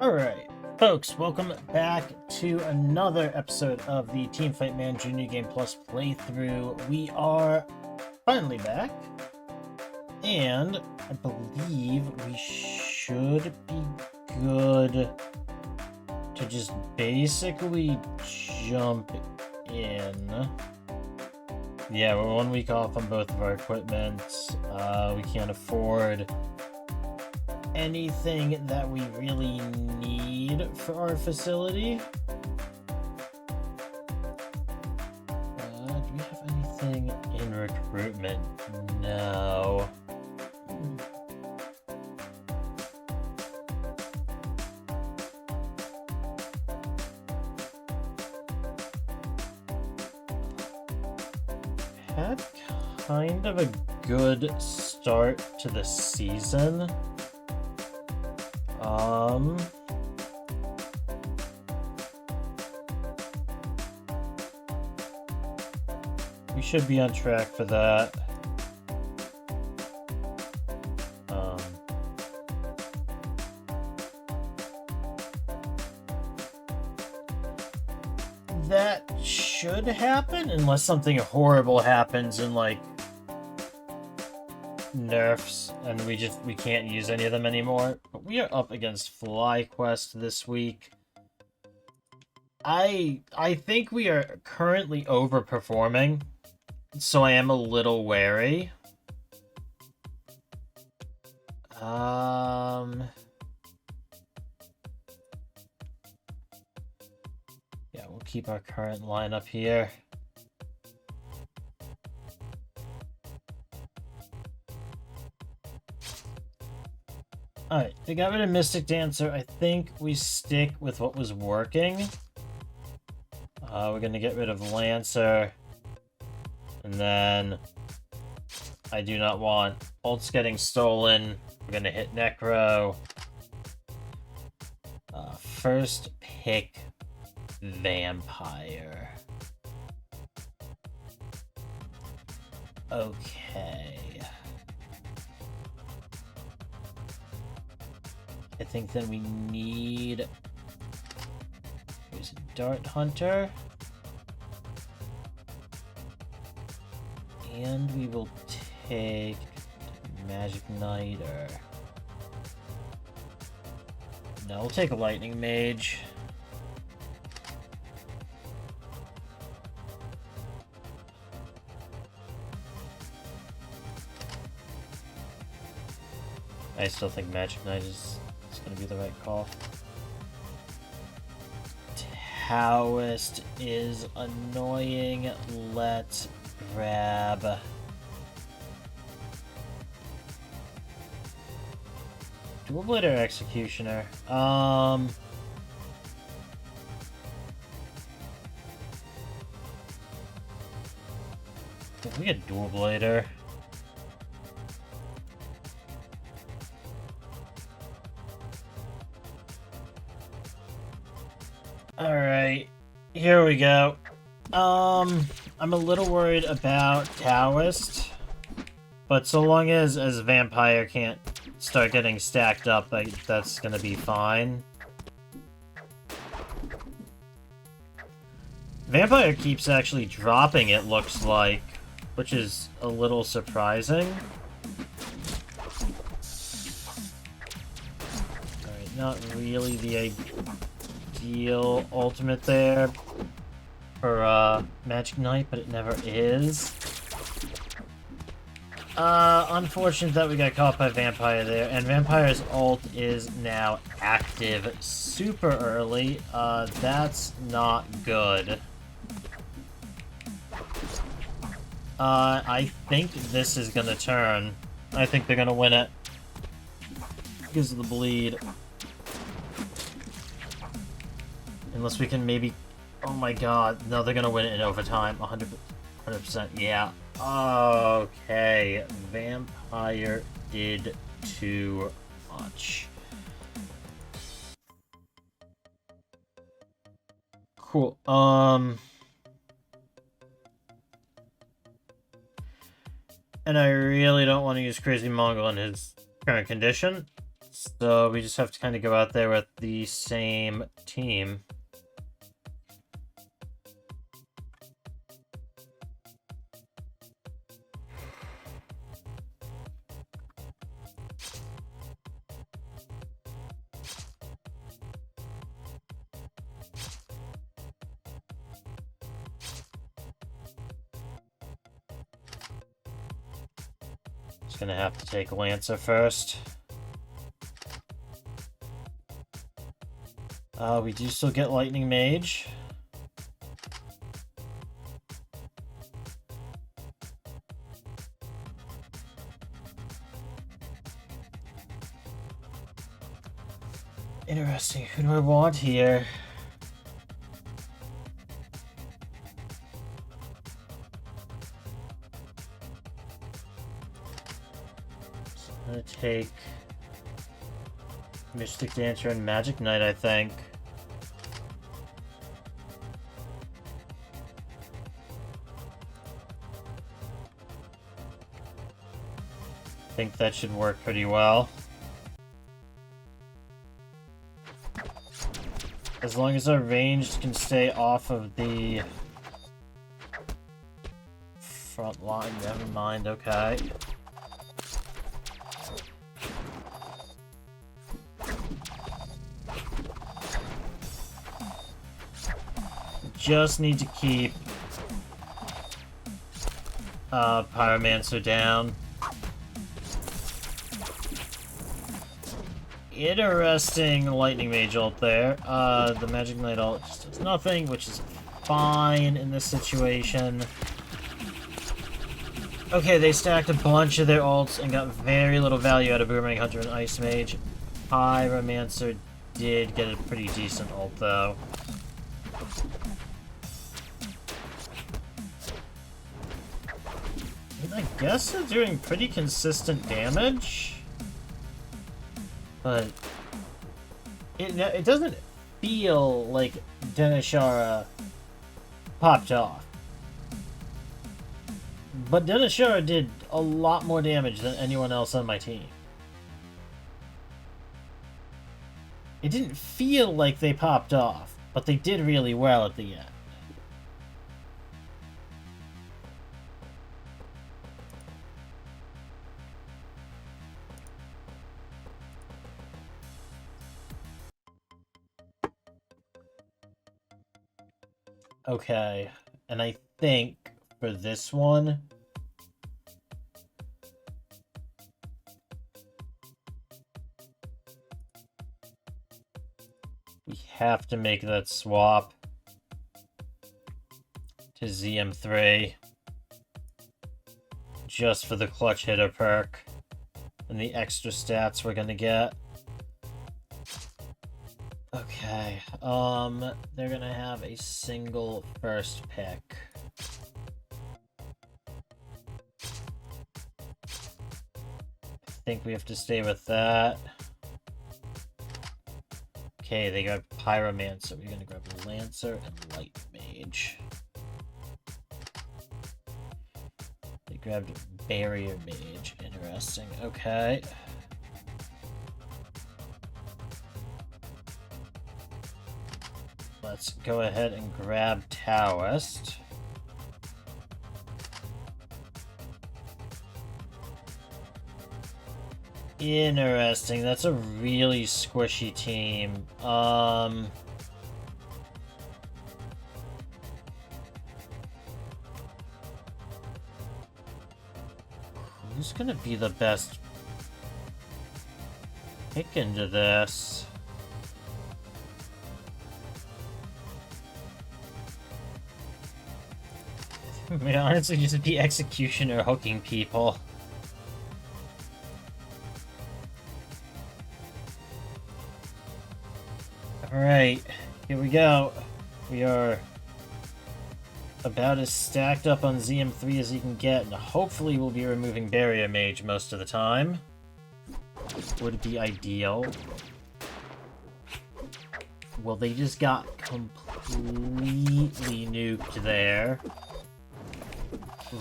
Alright, folks, welcome back to another episode of the Teamfight Man Junior Game Plus playthrough. We are finally back, and I believe we should be good to just basically jump in. Yeah, we're 1 week off on both of our equipment. We can't afford anything that we really need for our facility. Do we have anything in recruitment? No. Had kind of a good start to the season. We should be on track for that. That should happen unless something horrible happens and like nerfs and we can't use any of them anymore. But we are up against FlyQuest this week. I think we are currently overperforming, so I am a little wary. Yeah, we'll keep our current lineup here. Alright, they got rid of Mystic Dancer. I think we stick with what was working. We're gonna get rid of Lancer. And then I do not want ults getting stolen. We're gonna hit Necro. First pick Vampire. Okay. I think then we need... Here's a Dart Hunter. And we will take Magic Knighter. No, we'll take a Lightning Mage. I still think Magic Knight is going to be the right call. Taoist is annoying. Let's grab... Dual Blade or Executioner? I think we get Dual Blader. Alright, here we go. I'm a little worried about Taoist, but so long as Vampire can't start getting stacked up, that's gonna be fine. Vampire keeps actually dropping, it looks like, which is a little surprising. Alright, not really the ideal ultimate there for Magic Knight, but it never is. Unfortunate that we got caught by Vampire there, and Vampire's ult is now active super early. That's not good. I think this is gonna turn. I think they're gonna win it because of the bleed. Unless we can maybe... Oh my god. No, they're gonna win it in overtime. 100%. Yeah. Okay. Vampire did too much. Cool. And I really don't want to use Crazy Mongol in his current condition. So we just have to kind of go out there with the same team. Just gonna have to take Lancer first. We do still get Lightning Mage. Interesting. Who do I want here? I'm gonna take Mystic Dancer and Magic Knight, I think. I think that should work pretty well. As long as our ranged can stay off of the front line, never mind, okay. Just need to keep Pyromancer down. Interesting Lightning Mage ult there. The Magic Knight ult just does nothing, which is fine in this situation. Okay, they stacked a bunch of their ults and got very little value out of Boomerang Hunter and Ice Mage. Pyromancer did get a pretty decent ult, though. I guess they're doing pretty consistent damage. But it doesn't feel like Denishara popped off. But Denishara did a lot more damage than anyone else on my team. It didn't feel like they popped off, but they did really well at the end. Okay, and I think for this one, we have to make that swap to ZM3 just for the clutch hitter perk and the extra stats we're gonna get. Okay, they're gonna have a single first pick. I think we have to stay with that. Okay, they grab Pyromancer. We're gonna grab Lancer and Light Mage. They grabbed Barrier Mage. Interesting. Okay. Let's go ahead and grab Taoist. Interesting. That's a really squishy team. Who's gonna be the best pick into this? I mean, honestly, just be Executioner hooking people. Alright, here we go. We are about as stacked up on ZM3 as you can get, and hopefully we'll be removing Barrier Mage most of the time. Would be ideal. Well, they just got completely nuked there.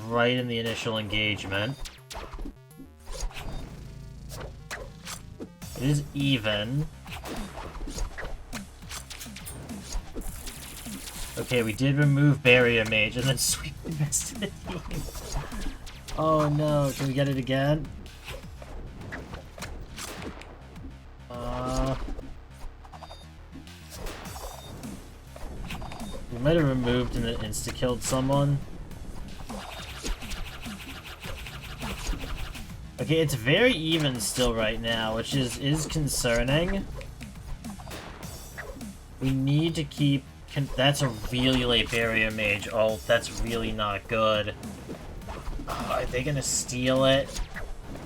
Right in the initial engagement. It It is even. Okay, we did remove Barrier Mage and then sweep the rest of the team. Oh no, can we get it again? We might have removed and then insta-killed someone. Okay, it's very even still right now, which is concerning. We need to keep... That's a really late Barrier Mage ult. That's really not good. Are they gonna steal it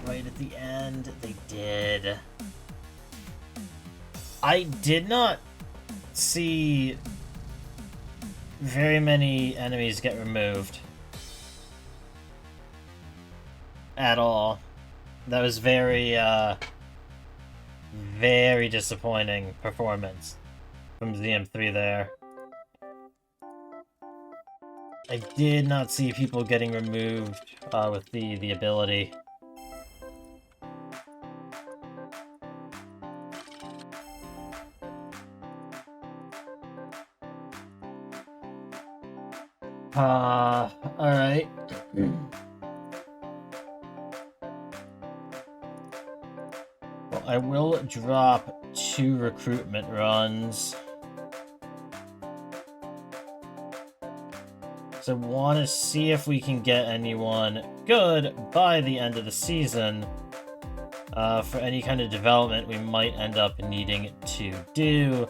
right at the end? They did. I did not see very many enemies get removed. At all. That was very, very disappointing performance from ZM3 there. I did not see people getting removed with the ability. Alright. Well, I will drop 2 recruitment runs. So I want to see if we can get anyone good by the end of the season. For any kind of development we might end up needing to do.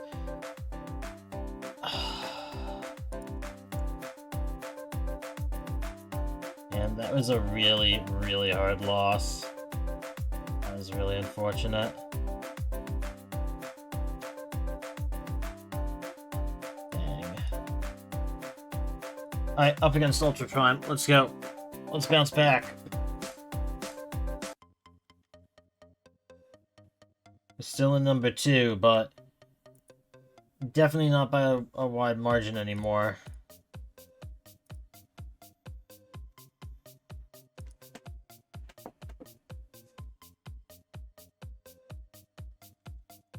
And that was a really, really hard loss. That was really unfortunate. Alright, up against Ultra Prime. Let's go. Let's bounce back. We're still in number 2, but definitely not by a wide margin anymore.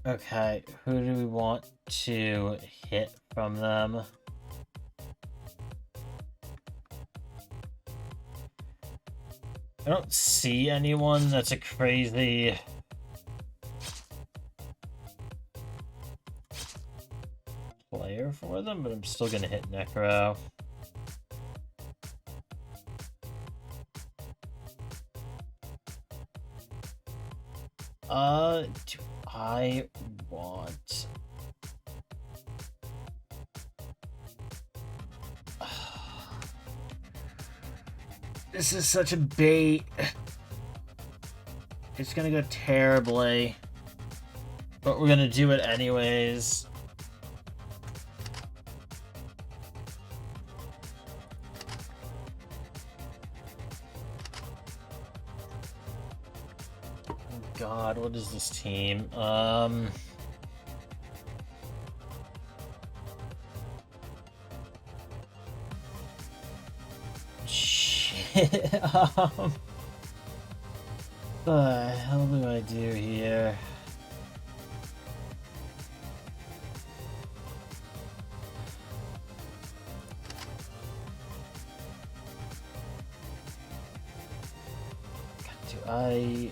Okay, who do we want to hit from them? I don't see anyone that's a crazy player for them, but I'm still gonna hit Necro. Do I want... This is such a bait. It's gonna go terribly. But we're gonna do it anyways. Oh God, what is this team? What the hell do I do here? Do I...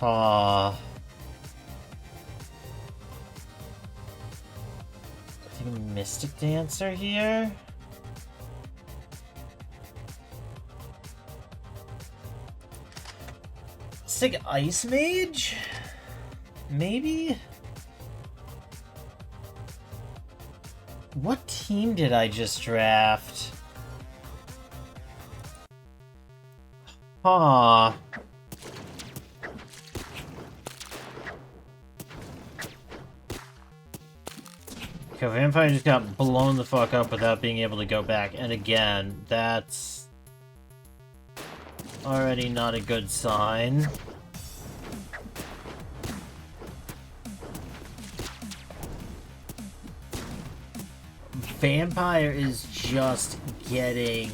I think a Mystic Dancer here? Let's take Ice Mage? Maybe? What team did I just draft? Okay, Vampire just got blown the fuck up without being able to go back. And again, that's already not a good sign. Vampire is just getting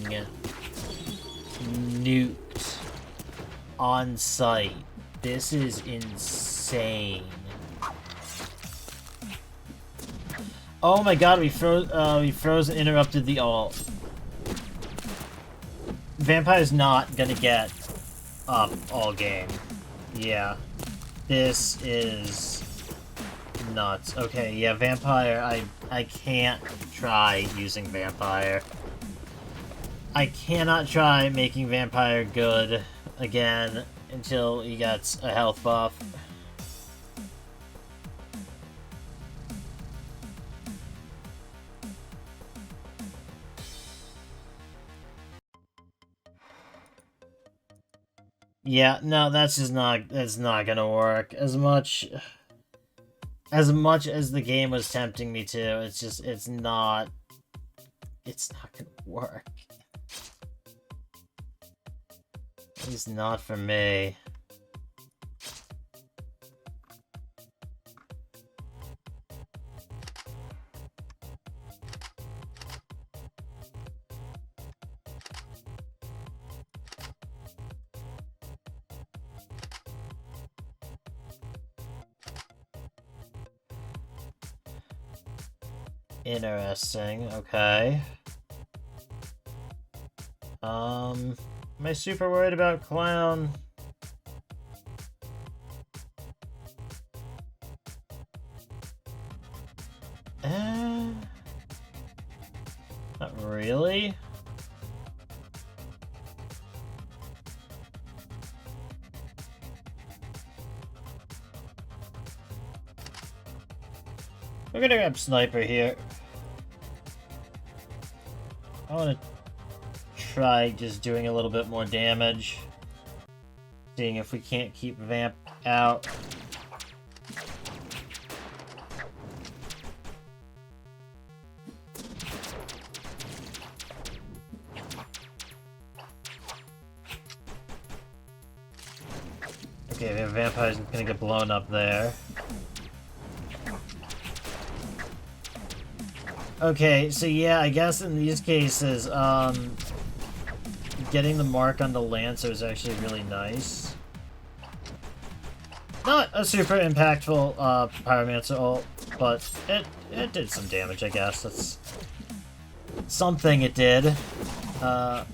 nuked on site This is insane. Oh my god, we froze and interrupted the ult. Vampire's not gonna get up all game. Yeah. This is nuts. Okay, yeah, Vampire, I can't try using Vampire. I cannot try making Vampire good again until he gets a health buff. Yeah, no, that's not gonna work. As much as the game was tempting me to, it's not gonna work. At least not for me. Interesting, okay. Am I super worried about Clown? Not really. We're gonna grab Sniper here. I wanna try just doing a little bit more damage. Seeing if we can't keep Vamp out. Okay, the Vampire's gonna get blown up there. Okay, so yeah, I guess in these cases, getting the mark on the Lancer is actually really nice. Not a super impactful Pyromancer ult, but it did some damage, I guess. That's something it did. Oh,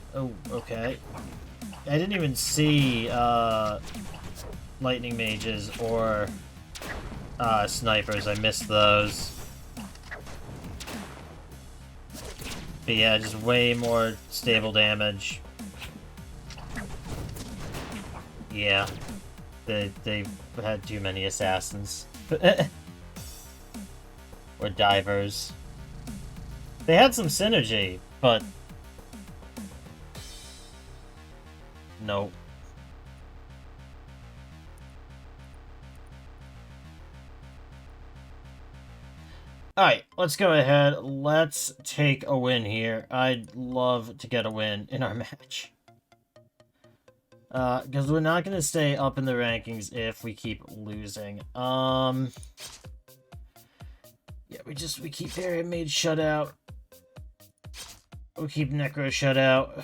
okay. I didn't even see Lightning Mages or Snipers. I missed those. But yeah, just way more stable damage. Yeah. They had too many assassins. Or divers. They had some synergy, but... Nope. Alright, let's go ahead. Let's take a win here. I'd love to get a win in our match. Because we're not going to stay up in the rankings if we keep losing. Yeah, we keep Area Mage shut out. We keep Necro shut out.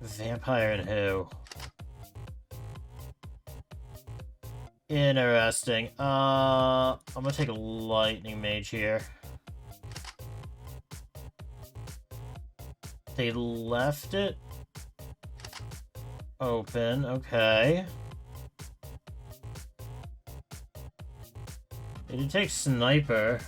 Vampire and who? Interesting. I'm gonna take a Lightning Mage here. They left it open, okay. They did take Sniper.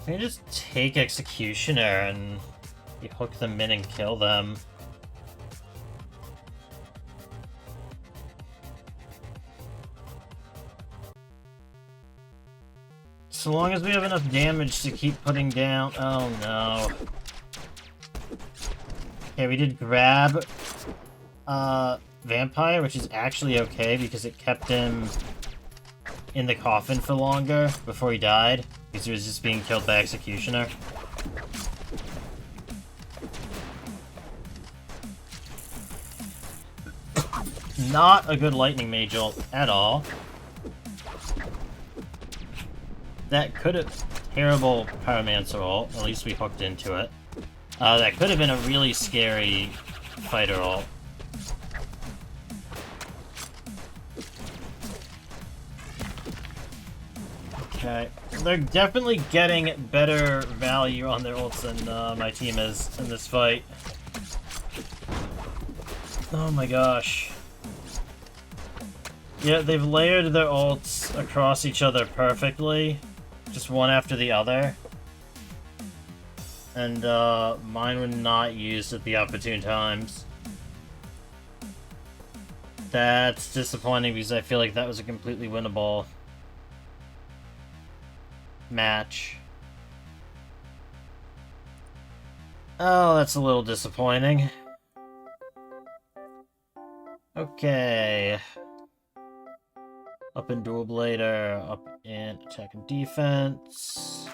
Can you just take Executioner and you hook them in and kill them? So long as we have enough damage to keep putting down... Oh no. Okay, we did grab Vampire, which is actually okay because it kept him in the coffin for longer before he died. Because he was just being killed by Executioner. Not a good Lightning Mage ult at all. That could have... Terrible Pyromancer ult. At least we hooked into it. That could have been a really scary fighter ult. Okay. They're definitely getting better value on their ults than my team is in this fight. Oh my gosh. Yeah, they've layered their ults across each other perfectly. Just one after the other. And mine were not used at the opportune times. That's disappointing because I feel like that was a completely winnable match. Oh, that's a little disappointing. Okay. Up in Dual Blader, up in Attack and Defense.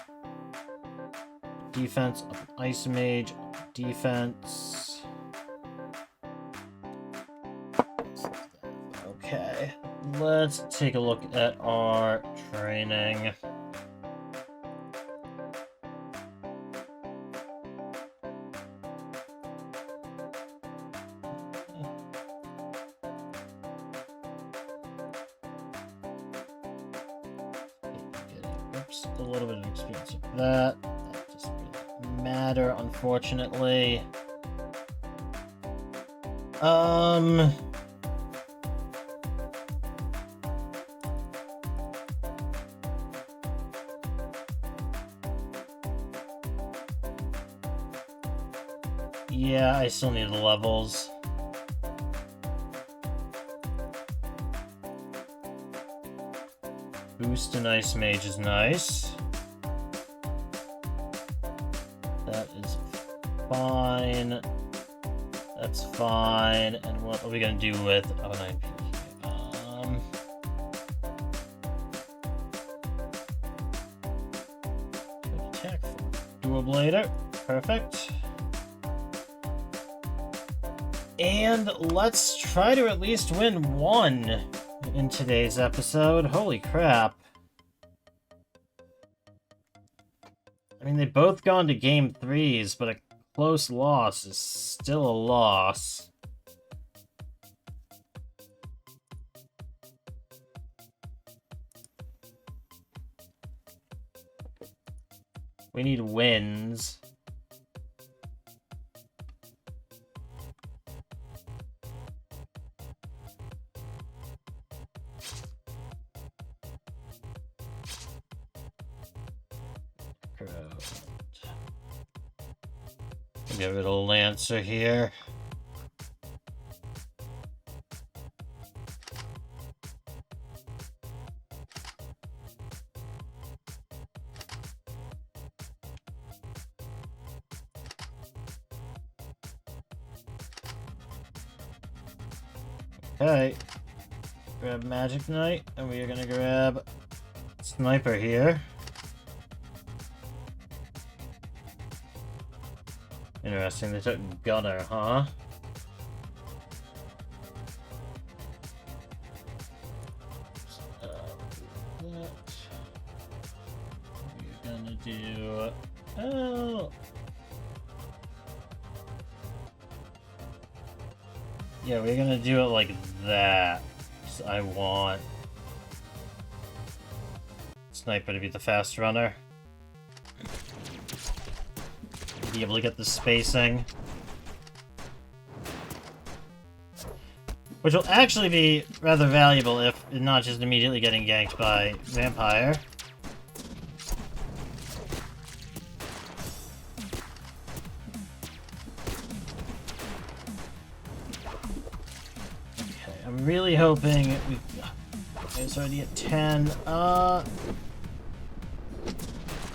Defense, up in Ice Mage, up in Defense. Okay, let's take a look at our training. A little bit of experience with that. That doesn't really matter, unfortunately. Yeah, I still need the levels. Boost and Ice Mage is nice. That is fine. That's fine. And what are we gonna do with 09P? Attack for Dual Blader. Perfect. And let's try to at least win one in today's episode. Holy crap. I mean, they've both gone to game 3s, but a close loss is still a loss. We need wins. Give it a Lancer here. Okay. Grab Magic Knight, and we are gonna grab Sniper here. Interesting, they took Gunner, huh? What we're gonna do... Oh! Yeah, we're gonna do it like that. So I want Sniper to be the fast runner. Be able to get the spacing. Which will actually be rather valuable if not just immediately getting ganked by Vampire. Okay, I'm really hoping we... It's already at 10.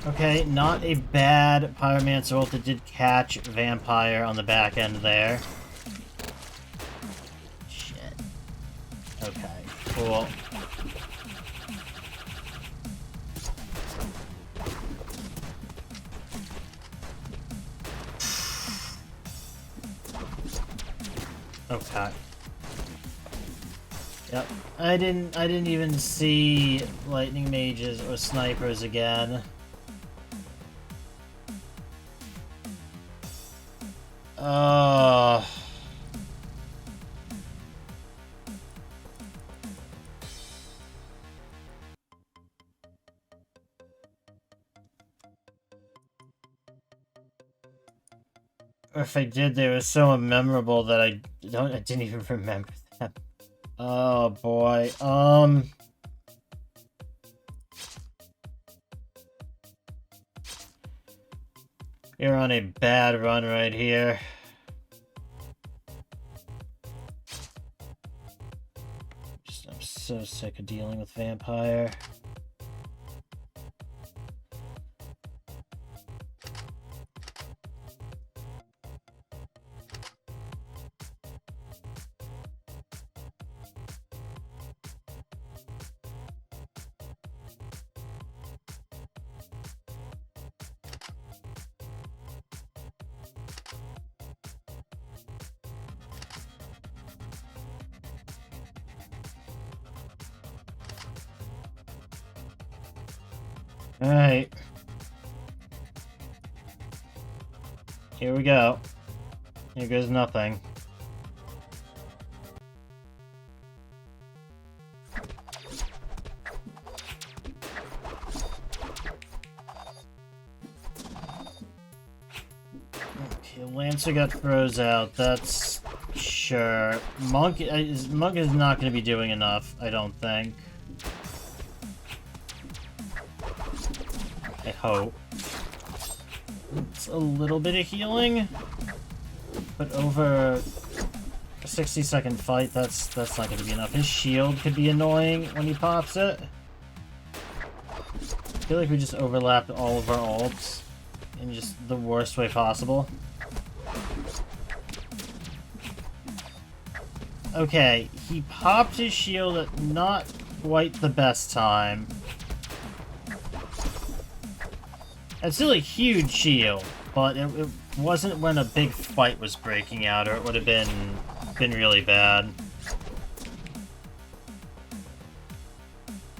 Okay, not a bad Pyromancer ult that did catch Vampire on the back end there. Shit. Okay, cool. Okay. Yep. I didn't even see lightning mages or snipers again. Or if I did, they were so memorable that I didn't even remember them. Oh boy. You're on a bad run right here. I'm so sick of dealing with Vampire. Alright. Here we go. Here goes nothing. Okay, Lancer got throws out. That's... sure. Monk is not going to be doing enough, I don't think. I hope. It's a little bit of healing, but over a 60-second fight, that's not going to be enough. His shield could be annoying when he pops it. I feel like we just overlapped all of our ults in just the worst way possible. Okay, he popped his shield at not quite the best time. It's still a huge shield, but it wasn't when a big fight was breaking out, or it would have been really bad.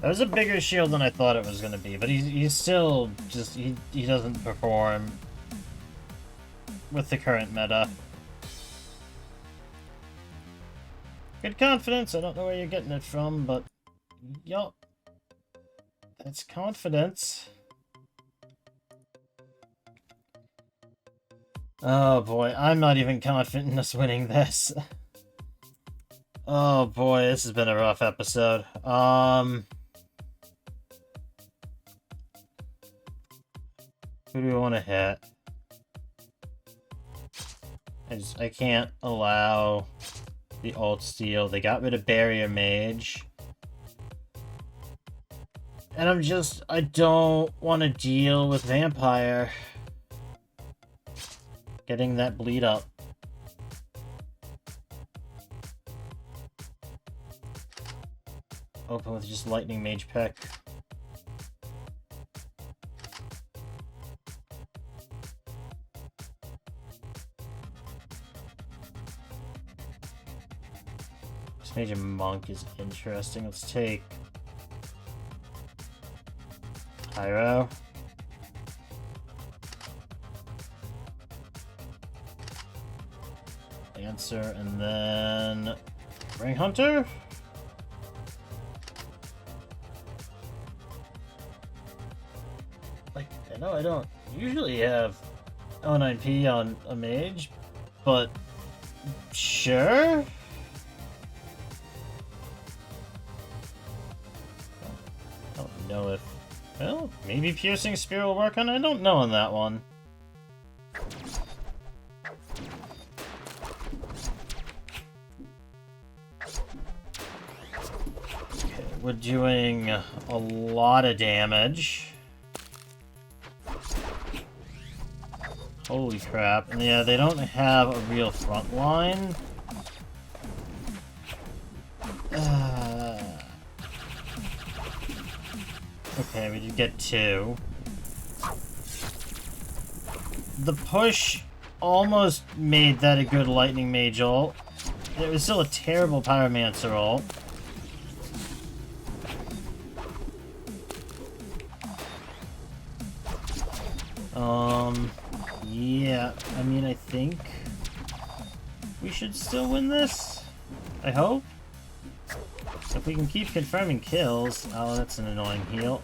That was a bigger shield than I thought it was going to be, but he's still just... he doesn't perform with the current meta. Good confidence, I don't know where you're getting it from, but... yup. That's confidence. Oh boy, I'm not even confident in us winning this. Oh boy, this has been a rough episode. Who do we want to hit? I can't allow the ult steal. They got rid of Barrier Mage. And I don't want to deal with Vampire getting that bleed up. Open with just Lightning Mage pick. This Mage and Monk is interesting. Let's take Pyro. Lancer, and then Ring Hunter. Like, I know I don't usually have O9P on a mage, but sure. I don't know if, well, maybe Piercing Spear will work on it. I don't know on that one. We're doing a lot of damage. Holy crap. And yeah, they don't have a real front line. Okay, we did get 2. The push almost made that a good Lightning Mage ult. It was still a terrible Pyromancer roll. Yeah, I mean, I think we should still win this. I hope. If we can keep confirming kills. Oh, that's an annoying heal.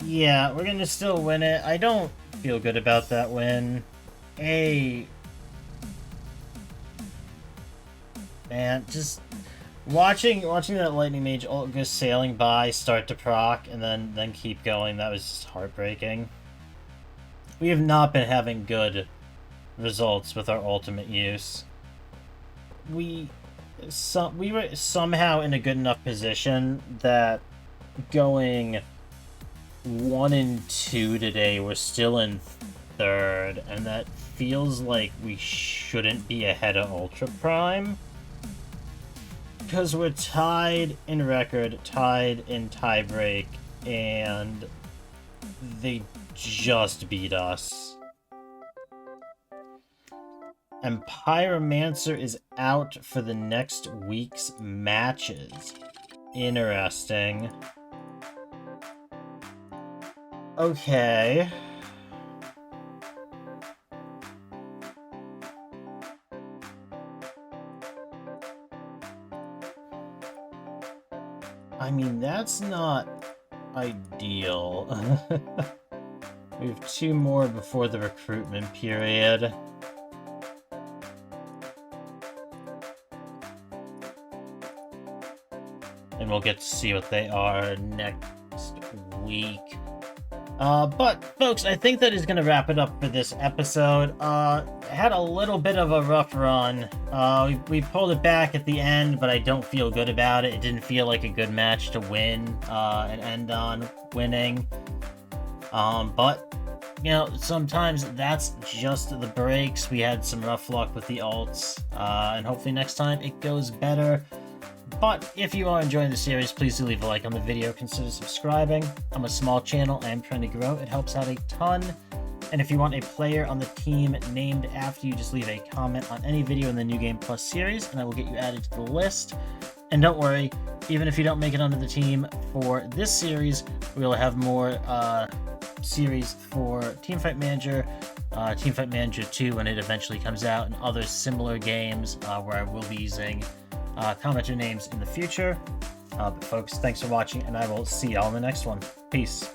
Yeah, we're gonna still win it. I don't feel good about that win. Man, just watching that Lightning Mage ult go sailing by, start to proc, and then keep going, that was just heartbreaking. We have not been having good results with our ultimate use. We were somehow in a good enough position that going 1 and 2 today, we're still in 3rd, and that feels like we shouldn't be ahead of Ultra Prime. Because we're tied in record, tied in tiebreak, and they just beat us. And Pyromancer is out for the next week's matches. Interesting. Okay. I mean, that's not ideal. We have 2 more before the recruitment period. And we'll get to see what they are next week. But, folks, I think that is going to wrap it up for this episode. Had a little bit of a rough run. We pulled it back at the end, but I don't feel good about it. It didn't feel like a good match to win and end on winning. But, you know, sometimes that's just the breaks. We had some rough luck with the ults, and hopefully next time it goes better. But if you are enjoying the series, please do leave a like on the video. Consider subscribing. I'm a small channel. I am trying to grow. It helps out a ton. And if you want a player on the team named after you, just leave a comment on any video in the New Game Plus series, and I will get you added to the list. And don't worry, even if you don't make it onto the team for this series, we will have more series for Teamfight Manager, Teamfight Manager 2 when it eventually comes out, and other similar games where I will be using commenter names in the future. But folks, thanks for watching, and I will see y'all in the next one. Peace.